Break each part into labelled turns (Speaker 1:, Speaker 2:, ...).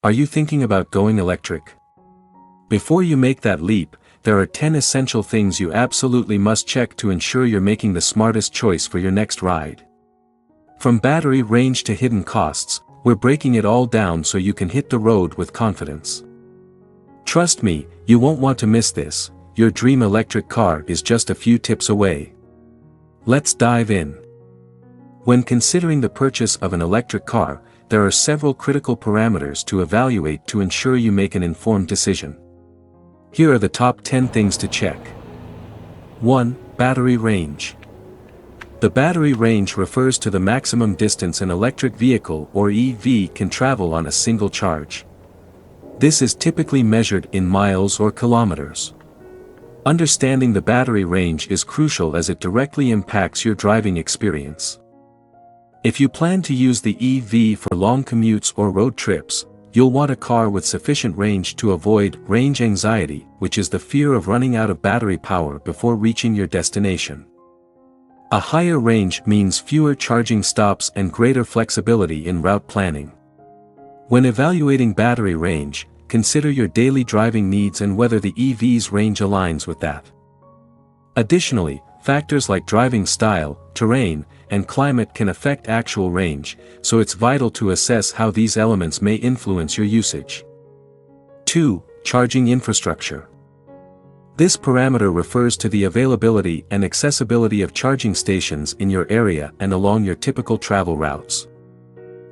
Speaker 1: Are you thinking about going electric? Before you make that leap, there are 10 essential things you absolutely must check to ensure you're making the smartest choice for your next ride. From battery range to hidden costs, we're breaking it all down so you can hit the road with confidence. Trust me, you won't want to miss this. Your dream electric car is just a few tips away. Let's dive in. When considering the purchase of an electric car, there are several critical parameters to evaluate to ensure you make an informed decision. Here are the top 10 things to check. 1. Battery range. The battery range refers to the maximum distance an electric vehicle or EV can travel on a single charge. This is typically measured in miles or kilometers. Understanding the battery range is crucial as it directly impacts your driving experience. If you plan to use the EV for long commutes or road trips, you'll want a car with sufficient range to avoid range anxiety, which is the fear of running out of battery power before reaching your destination. A higher range means fewer charging stops and greater flexibility in route planning. When evaluating battery range, consider your daily driving needs and whether the EV's range aligns with that. Additionally, factors like driving style, terrain, and climate can affect actual range, so it's vital to assess how these elements may influence your usage. 2. Charging infrastructure. This parameter refers to the availability and accessibility of charging stations in your area and along your typical travel routes.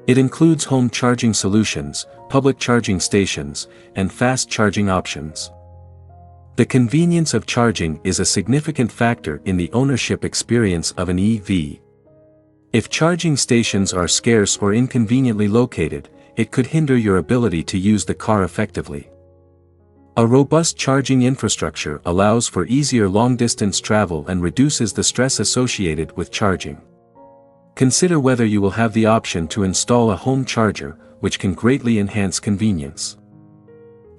Speaker 1: It includes home charging solutions, public charging stations, and fast charging options. The convenience of charging is a significant factor in the ownership experience of an EV. If charging stations are scarce or inconveniently located, it could hinder your ability to use the car effectively. A robust charging infrastructure allows for easier long-distance travel and reduces the stress associated with charging. Consider whether you will have the option to install a home charger, which can greatly enhance convenience.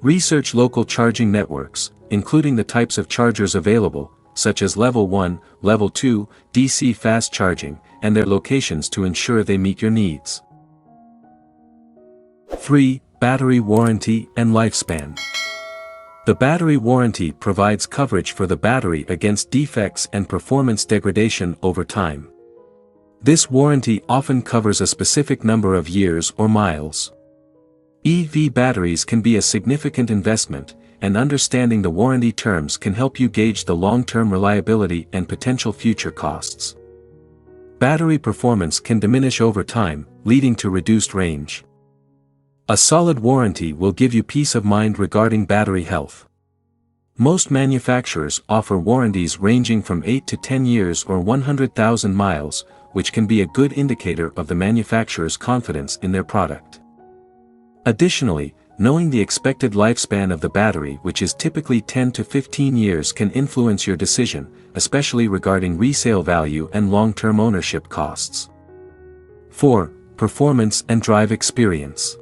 Speaker 1: Research local charging networks, including the types of chargers available, such as Level 1, Level 2, DC fast charging, and their locations to ensure they meet your needs. 3. Battery warranty and lifespan. The battery warranty provides coverage for the battery against defects and performance degradation over time. This warranty often covers a specific number of years or miles. EV batteries can be a significant investment, and understanding the warranty terms can help you gauge the long-term reliability and potential future costs. Battery performance can diminish over time, leading to reduced range. A solid warranty will give you peace of mind regarding battery health. Most manufacturers offer warranties ranging from 8 to 10 years or 100,000 miles, which can be a good indicator of the manufacturer's confidence in their product. Additionally, knowing the expected lifespan of the battery, which is typically 10 to 15 years, can influence your decision, especially regarding resale value and long-term ownership costs. 4. Performance and drive experience.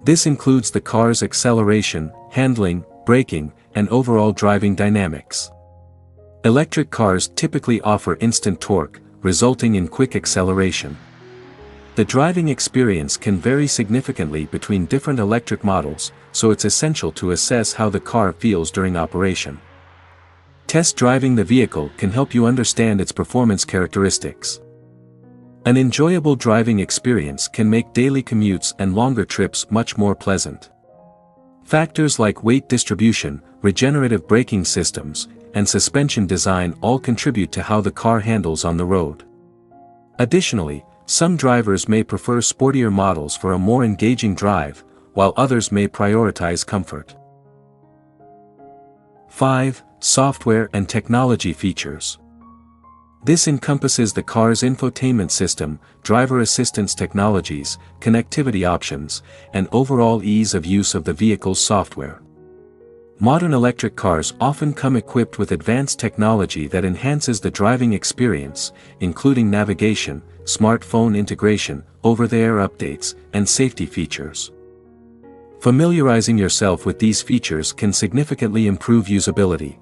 Speaker 1: This includes the car's acceleration, handling, braking, and overall driving dynamics. Electric cars typically offer instant torque, resulting in quick acceleration. The driving experience can vary significantly between different electric models, so it's essential to assess how the car feels during operation. Test driving the vehicle can help you understand its performance characteristics. An enjoyable driving experience can make daily commutes and longer trips much more pleasant. Factors like weight distribution, regenerative braking systems, and suspension design all contribute to how the car handles on the road. Additionally, some drivers may prefer sportier models for a more engaging drive, while others may prioritize comfort. 5. Software and technology features. This encompasses the car's infotainment system, driver assistance technologies, connectivity options, and overall ease of use of the vehicle's software. Modern electric cars often come equipped with advanced technology that enhances the driving experience, including navigation, smartphone integration, over-the-air updates, and safety features. Familiarizing yourself with these features can significantly improve usability.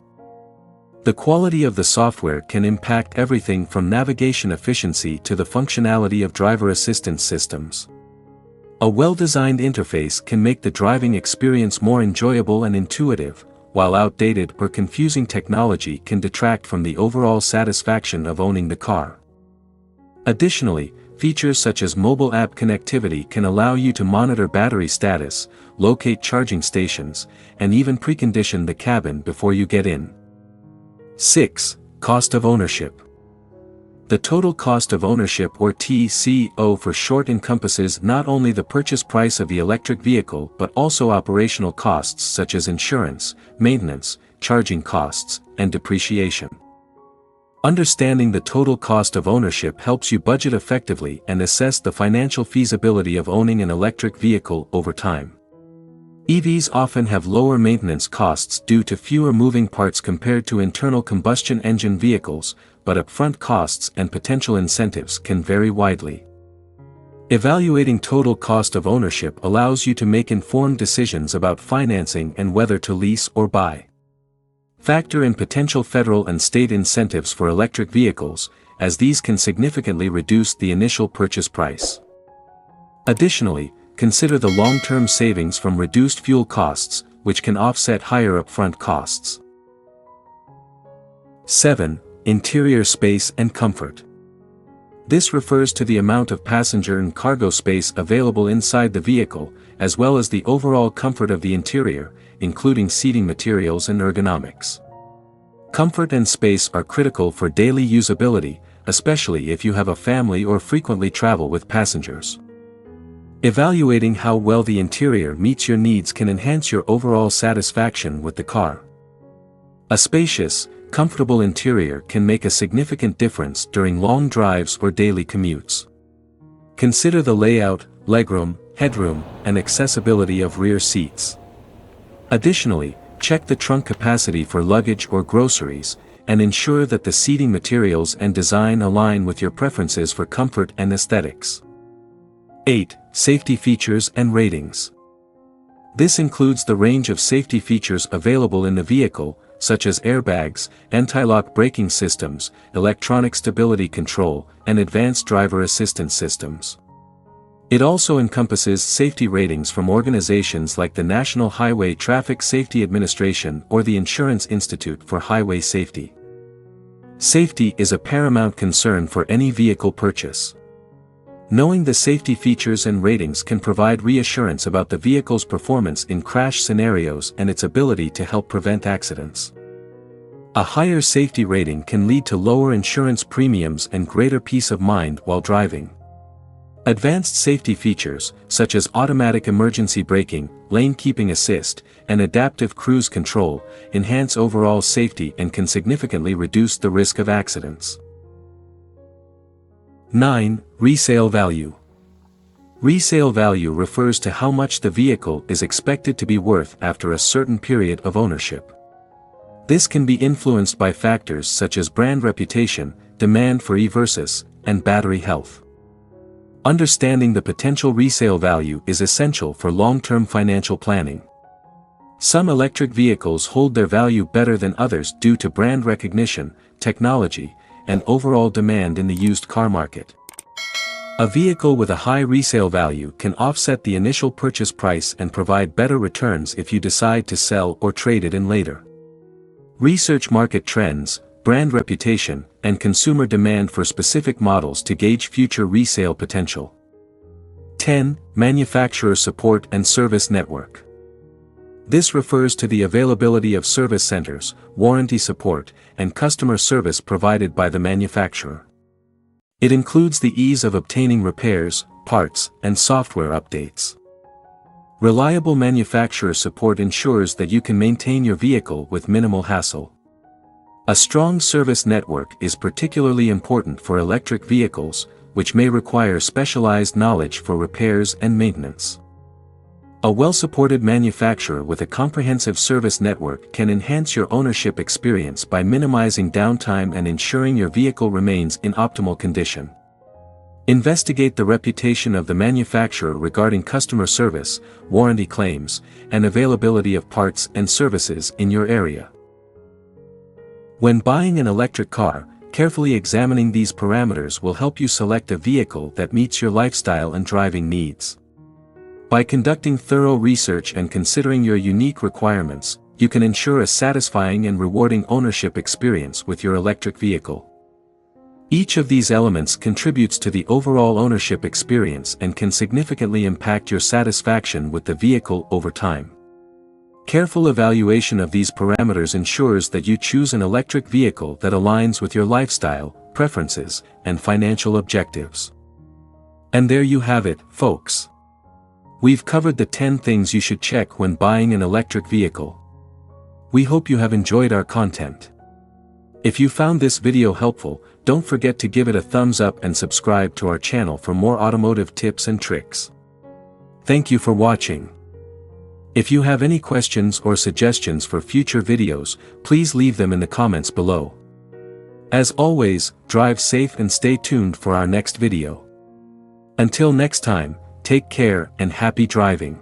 Speaker 1: The quality of the software can impact everything from navigation efficiency to the functionality of driver assistance systems. A well-designed interface can make the driving experience more enjoyable and intuitive, while outdated or confusing technology can detract from the overall satisfaction of owning the car. Additionally, features such as mobile app connectivity can allow you to monitor battery status, locate charging stations, and even precondition the cabin before you get in. 6. Cost of ownership. The total cost of ownership, or TCO for short, encompasses not only the purchase price of the electric vehicle but also operational costs such as insurance, maintenance, charging costs, and depreciation. Understanding the total cost of ownership helps you budget effectively and assess the financial feasibility of owning an electric vehicle over time. EVs often have lower maintenance costs due to fewer moving parts compared to internal combustion engine vehicles, but upfront costs and potential incentives can vary widely. Evaluating total cost of ownership allows you to make informed decisions about financing and whether to lease or buy. Factor in potential federal and state incentives for electric vehicles, as these can significantly reduce the initial purchase price. Additionally, consider the long-term savings from reduced fuel costs, which can offset higher upfront costs. 7. Interior space and comfort. This refers to the amount of passenger and cargo space available inside the vehicle, as well as the overall comfort of the interior, including seating materials and ergonomics. Comfort and space are critical for daily usability, especially if you have a family or frequently travel with passengers. Evaluating how well the interior meets your needs can enhance your overall satisfaction with the car. A spacious, comfortable interior can make a significant difference during long drives or daily commutes. Consider the layout, legroom, headroom, and accessibility of rear seats. Additionally, check the trunk capacity for luggage or groceries, and ensure that the seating materials and design align with your preferences for comfort and aesthetics. 8. Safety features and ratings. This includes the range of safety features available in the vehicle, such as airbags, anti-lock braking systems, electronic stability control, and advanced driver assistance systems. It also encompasses safety ratings from organizations like the National Highway Traffic Safety Administration or the Insurance Institute for Highway Safety. Safety is a paramount concern for any vehicle purchase. Knowing the safety features and ratings can provide reassurance about the vehicle's performance in crash scenarios and its ability to help prevent accidents. A higher safety rating can lead to lower insurance premiums and greater peace of mind while driving. Advanced safety features, such as automatic emergency braking, lane keeping assist, and adaptive cruise control, enhance overall safety and can significantly reduce the risk of accidents. 9. Resale value. Resale value refers to how much the vehicle is expected to be worth after a certain period of ownership. This can be influenced by factors such as brand reputation, demand for e-versus, and battery health. Understanding the potential resale value is essential for long-term financial planning. Some electric vehicles hold their value better than others due to brand recognition, technology, and overall demand in the used car market. A vehicle with a high resale value can offset the initial purchase price and provide better returns if you decide to sell or trade it in later. Research market trends, brand reputation, and consumer demand for specific models to gauge future resale potential. 10. Manufacturer support and service network. This refers to the availability of service centers, warranty support, and customer service provided by the manufacturer. It includes the ease of obtaining repairs, parts, and software updates. Reliable manufacturer support ensures that you can maintain your vehicle with minimal hassle. A strong service network is particularly important for electric vehicles, which may require specialized knowledge for repairs and maintenance. A well-supported manufacturer with a comprehensive service network can enhance your ownership experience by minimizing downtime and ensuring your vehicle remains in optimal condition. Investigate the reputation of the manufacturer regarding customer service, warranty claims, and availability of parts and services in your area. When buying an electric car, carefully examining these parameters will help you select a vehicle that meets your lifestyle and driving needs. By conducting thorough research and considering your unique requirements, you can ensure a satisfying and rewarding ownership experience with your electric vehicle. Each of these elements contributes to the overall ownership experience and can significantly impact your satisfaction with the vehicle over time. Careful evaluation of these parameters ensures that you choose an electric vehicle that aligns with your lifestyle, preferences, and financial objectives. And there you have it, folks. We've covered the 10 things you should check when buying an electric vehicle. We hope you have enjoyed our content. If you found this video helpful, don't forget to give it a thumbs up and subscribe to our channel for more automotive tips and tricks. Thank you for watching. If you have any questions or suggestions for future videos, please leave them in the comments below. As always, drive safe and stay tuned for our next video. Until next time, take care and happy driving.